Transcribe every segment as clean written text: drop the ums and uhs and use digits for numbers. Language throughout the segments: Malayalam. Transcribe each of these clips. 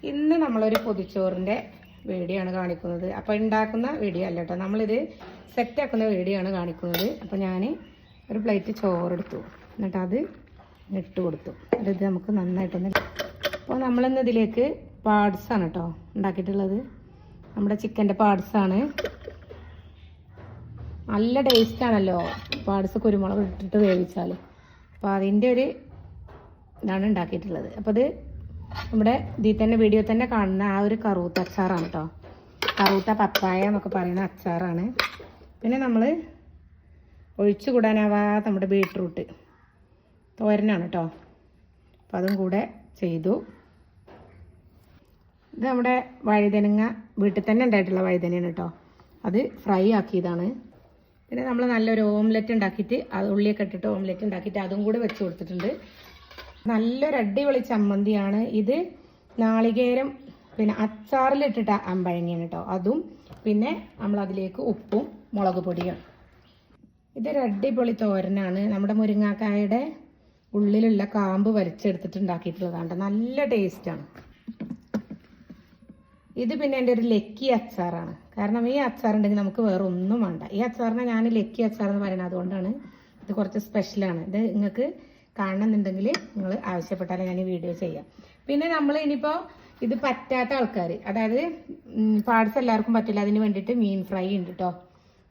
ഇന്ന് നമ്മളൊരു പൊതിച്ചോറിൻ്റെ വീഡിയോ ആണ് കാണിക്കുന്നത്. അപ്പോൾ ഉണ്ടാക്കുന്ന വീഡിയോ അല്ല കേട്ടോ, നമ്മളിത് സെറ്റാക്കുന്ന വീഡിയോ ആണ് കാണിക്കുന്നത്. അപ്പോൾ ഞാൻ ഒരു പ്ലേറ്റ് ചോറെടുത്തു, എന്നിട്ട് അത് ഇട്ട് കൊടുത്തു. ഇത് നമുക്ക് നന്നായിട്ടൊന്ന്. അപ്പോൾ നമ്മളിന്ന് ഇതിലേക്ക് പാർട്സാണ് കേട്ടോ ഉണ്ടാക്കിയിട്ടുള്ളത്. നമ്മുടെ ചിക്കൻ്റെ പാർട്സാണ്. നല്ല ടേസ്റ്റാണല്ലോ പാർട്സ് കുരുമുളക് ഇട്ടിട്ട് വേവിച്ചാൽ. അപ്പോൾ അതിൻ്റെ ഒരു ഇതാണ് ഉണ്ടാക്കിയിട്ടുള്ളത്. അപ്പോൾ ഇത് നമ്മുടെ ഇതിൽ തന്നെ വീഡിയോ തന്നെ കാണുന്ന ആ ഒരു കറൂത്ത അച്ചാറാണ് കേട്ടോ. കറൂത്ത പപ്പായ എന്നൊക്കെ പറയുന്ന അച്ചാറാണ്. പിന്നെ നമ്മൾ ഒഴിച്ചു കൂടാനാവാത്ത നമ്മുടെ ബീട്രൂട്ട് തോരനാണ് കേട്ടോ. അപ്പോൾ അതും കൂടെ ചെയ്തു. ഇത് നമ്മുടെ വഴുതനങ്ങ വീട്ടിൽ തന്നെ ഉണ്ടായിട്ടുള്ള വഴുതനയാണ് കേട്ടോ. അത് ഫ്രൈ ആക്കിയതാണ്. പിന്നെ നമ്മൾ നല്ലൊരു ഓംലെറ്റ് ഉണ്ടാക്കിയിട്ട് അത് ഉള്ളിയൊക്കെ ഇട്ടിട്ട് ഓംലെറ്റ് ഉണ്ടാക്കിയിട്ട് അതും കൂടെ വെച്ച് കൊടുത്തിട്ടുണ്ട്. നല്ലൊരു അടിപൊളി ചമ്മന്തിയാണ് ഇത്. നാളികേരം പിന്നെ അച്ചാറിലിട്ടിട്ട് അമ്പഴങ്ങിയാണ് കേട്ടോ. അതും പിന്നെ നമ്മളതിലേക്ക് ഉപ്പും മുളക് പൊടിയും. ഇതൊരു അടിപൊളി തോരനാണ്. നമ്മുടെ മുരിങ്ങാക്കായുടെ ഉള്ളിലുള്ള കാമ്പ് വലിച്ചെടുത്തിട്ട് ഉണ്ടാക്കിയിട്ടുള്ളതാണ്. നല്ല ടേസ്റ്റാണ് ഇത്. പിന്നെ എൻ്റെ ഒരു ലക്കി അച്ചാറാണ്. കാരണം ഈ അച്ചാറുണ്ടെങ്കിൽ നമുക്ക് വേറെ ഒന്നും വേണ്ട. ഈ അച്ചാറിനെ ഞാൻ ലക്കി അച്ചാർ എന്ന് പറയുന്നത് അതുകൊണ്ടാണ്. ഇത് കുറച്ച് സ്പെഷ്യലാണ്. ഇത് നിങ്ങൾക്ക് കാണണമെന്നുണ്ടെങ്കിൽ നിങ്ങൾ ആവശ്യപ്പെട്ടാൽ ഞാൻ ഈ വീഡിയോ ചെയ്യാം. പിന്നെ നമ്മൾ ഇനിയിപ്പോൾ ഇത് പറ്റാത്ത ആൾക്കാർ, അതായത് പാർട്സ് എല്ലാവർക്കും പറ്റില്ല, അതിന് വേണ്ടിയിട്ട് മീൻ ഫ്രൈ ഉണ്ട് കേട്ടോ.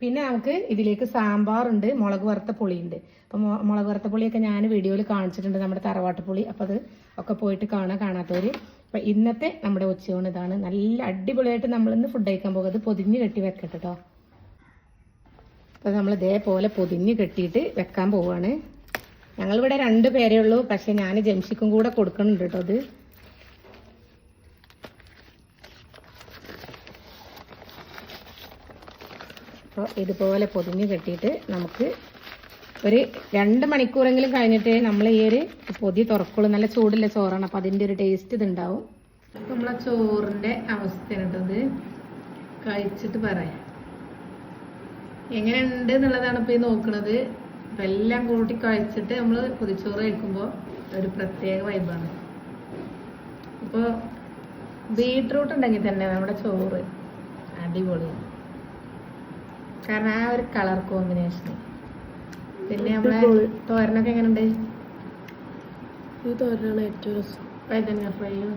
പിന്നെ നമുക്ക് ഇതിലേക്ക് സാമ്പാറുണ്ട്, മുളക് വറുത്ത പുളിയുണ്ട്. അപ്പോൾ മുളക് വറുത്ത പുളിയൊക്കെ ഞാൻ വീഡിയോയിൽ കാണിച്ചിട്ടുണ്ട്, നമ്മുടെ തറവാട്ട് പുളി. അപ്പോൾ അത് ഒക്കെ പോയിട്ട് കാണാത്തവർ. അപ്പോൾ ഇന്നത്തെ നമ്മുടെ ഉച്ചയൂണ് ഇതാണ്. നല്ല അടിപൊളിയായിട്ട് നമ്മളിന്ന് ഫുഡ് കഴിക്കാൻ പോകുന്നത്. പൊതിഞ്ഞ് കെട്ടി വെക്കട്ടെ കേട്ടോ. അപ്പോൾ നമ്മൾ ഇതേപോലെ പൊതിഞ്ഞ് കെട്ടിയിട്ട് വെക്കാൻ പോവുകയാണ്. ഞങ്ങളിവിടെ 2 പേരേ ഉള്ളൂ, പക്ഷെ ഞാൻ ജംഷിക്കും കൂടെ കൊടുക്കുന്നുണ്ട് കേട്ടോ. അത് അപ്പോൾ ഇതുപോലെ പൊതിഞ്ഞ് കെട്ടിയിട്ട് നമുക്ക് ഒരു 2 മണിക്കൂറെങ്കിലും കഴിഞ്ഞിട്ട് നമ്മൾ ഈ ഒരു പൊതി തുറക്കുള്ളൂ. നല്ല ചൂടുള്ള ചോറാണ്, അപ്പോൾ അതിൻ്റെ ഒരു ടേസ്റ്റ് ഇതുണ്ടാവും. അപ്പോൾ നമ്മളെ ചോറിൻ്റെ അവസ്ഥയാണ് കേട്ടോ. ഇത് കഴിച്ചിട്ട് പറയാം എങ്ങനെയുണ്ട് എന്നുള്ളതാണ് ഇപ്പോൾ ഈ നോക്കുന്നത്. അപ്പം എല്ലാം കൂട്ടി കഴിച്ചിട്ട് നമ്മൾ പൊതിച്ചോറ് കഴിക്കുമ്പോൾ ഒരു പ്രത്യേക വൈബാണ്. ഇപ്പോൾ ബീട്രൂട്ട് ഉണ്ടെങ്കിൽ തന്നെ നമ്മുടെ ചോറ് അടിപൊളിയാണ്. കാരണം ആ ഒരു കളർ കോമ്പിനേഷൻ. പിന്നെ നമ്മളെ തോരനൊക്കെ എങ്ങനെയുണ്ട്? ഈ തോരനാണ് ഏറ്റവും രസം. വഴുതനങ്ങ ഫ്രൈയും.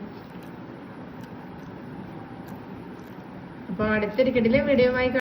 അപ്പോൾ അടുത്തൊരു കിടിലൻ വീഡിയോയുമായി